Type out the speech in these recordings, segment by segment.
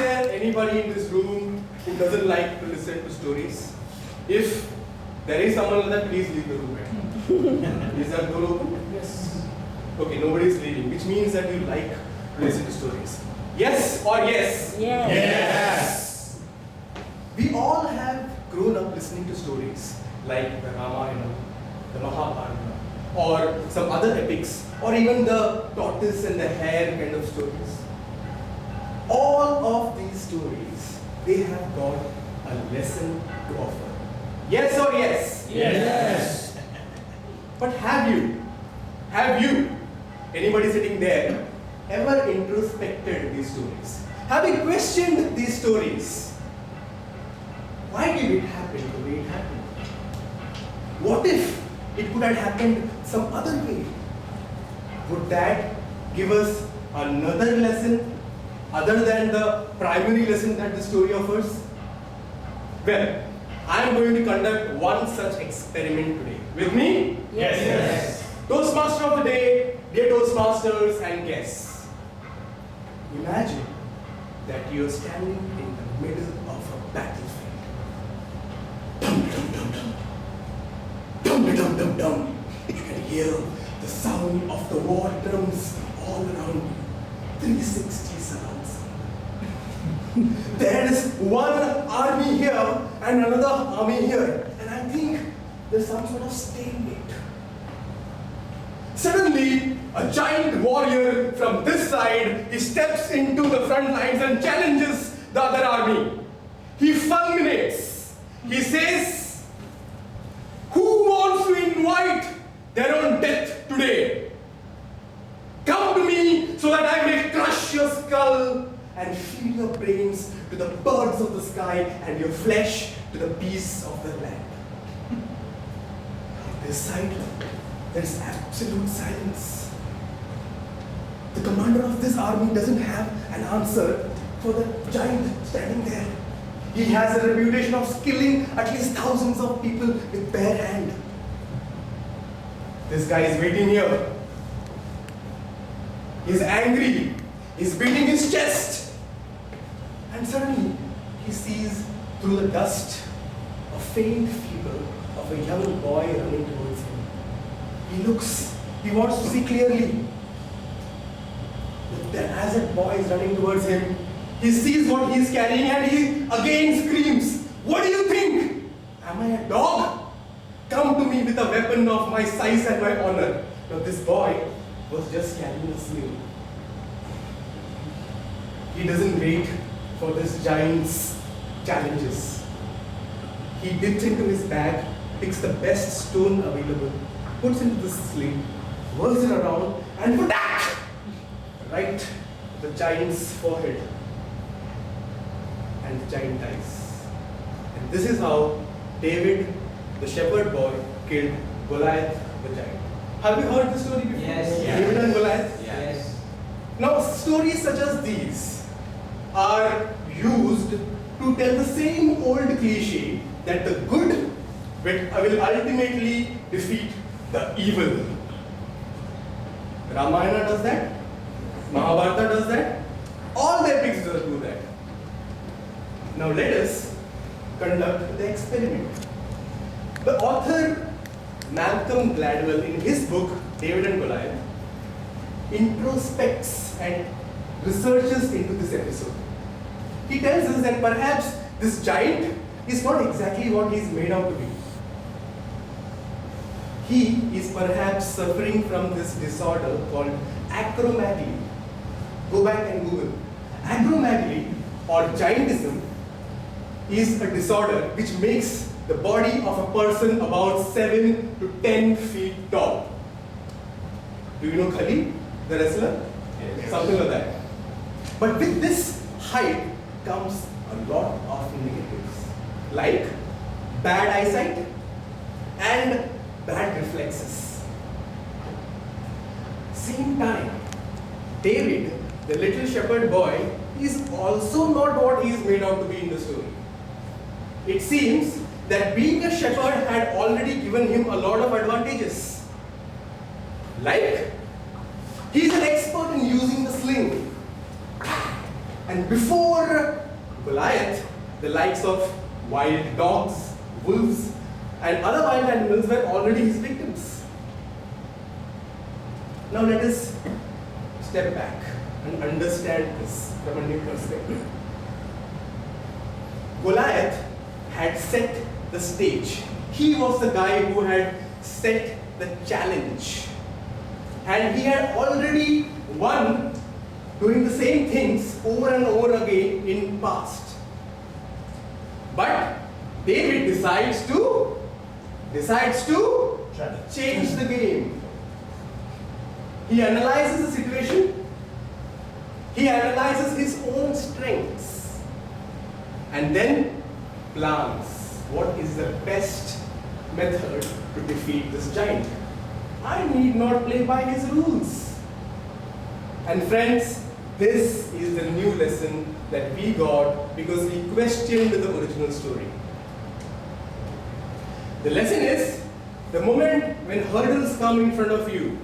there anybody in this room who doesn't like to listen to stories? If there is someone like that, please leave the room. Is that door open? Yes. Okay, nobody is leaving, which means that you like to listen to stories. Yes or yes? Yes. Yes. We all have grown up listening to stories like the Ramayana, the Mahabharata, or some other epics, or even the tortoise and the hare kind of stories. All of these stories, they have got a lesson to offer. Yes or yes? Yes. But have you, anybody sitting there, ever introspected these stories? Have you questioned these stories? Why did it happen the way it happened? What if it could have happened some other way? Would that give us another lesson other than the primary lesson that the story offers? Well, I am going to conduct one such experiment today. With me? Yes. Yes. Toastmaster of the day, dear Toastmasters and guests. Imagine that you are standing in the middle of a battlefield. Dum dum dum dum. Dum dum dum dum. You can hear the sound of the war drums all around you. 360 surrounds. There is one army here and another army here, and I think there's some sort of stalemate. Suddenly, a giant warrior from this side, he steps into the front lines and challenges the other army. He fulminates. He says, "Who wants to invite their own death today? Come to me so that I may crush your skull and feed your brains to the birds of the sky and your flesh to the beasts of the land." On this side, there is absolute silence. The commander of this army doesn't have an answer for the giant standing there. He has a reputation of killing at least thousands of people with bare hand. This guy is waiting here. He's angry. He's beating his chest. And suddenly, he sees through the dust a faint figure of a young boy running towards him. He looks, he wants to see clearly. But then as that boy is running towards him, he sees what he is carrying and he again screams, "What do you think? Am I a dog? Come to me with a weapon of my size and my honor." Now this boy was just carrying a sling. He doesn't wait for this giant's challenges. He dips into his bag, picks the best stone available, puts into the sling, whirls it around, and whack! Right to the giant's forehead. And the giant dies. And this is how David, the shepherd boy, killed Goliath the giant. Have you heard this story before? Yes. David and Goliath? Yes. Now, stories such as these are used to tell the same old cliche that the good will ultimately defeat the evil. Ramayana does that. Mahabharata does that. All the epics do that. Now let us conduct the experiment. The author Malcolm Gladwell, in his book David and Goliath, introspects and researches into this episode. He tells us that perhaps this giant is not exactly what he is made out to be. He is perhaps suffering from this disorder called acromegaly. Go back and Google. Acromegaly or giantism is a disorder which makes the body of a person about 7 to 10 feet tall. Do you know Khali, the wrestler? Yes. Something like that. But with this height comes a lot of negatives, like bad eyesight and bad reflexes. Same time, David, the little shepherd boy, is also not what he is made out to be in the story. It seems that being a shepherd had already given him a lot of advantages. Like, he is an expert in using the sling. And before Goliath, the likes of wild dogs, wolves, and other wild animals were already his victims. Now let us step back and understand this from a new perspective. Goliath had set the stage. He was the guy who had set the challenge. And he had already won doing the same things over and over again in past. But David decides to change the game. He analyzes the situation. He analyzes his own strengths. And then plans what is the best method to defeat this giant. I need not play by his rules. And friends, this is the new lesson that we got because we questioned the original story. The lesson is, the moment when hurdles come in front of you,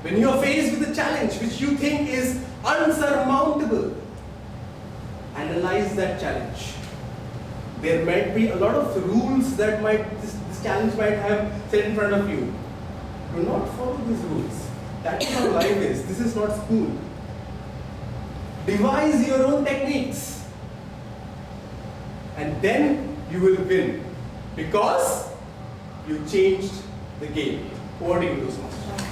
when you are faced with a challenge which you think is unsurmountable, analyze that challenge. There might be a lot of rules that this challenge might have set in front of you. Do not follow these rules. That is how life is. This is not school. Devise your own techniques. And then you will win. Because you changed the game. Over to you, Toastmasters.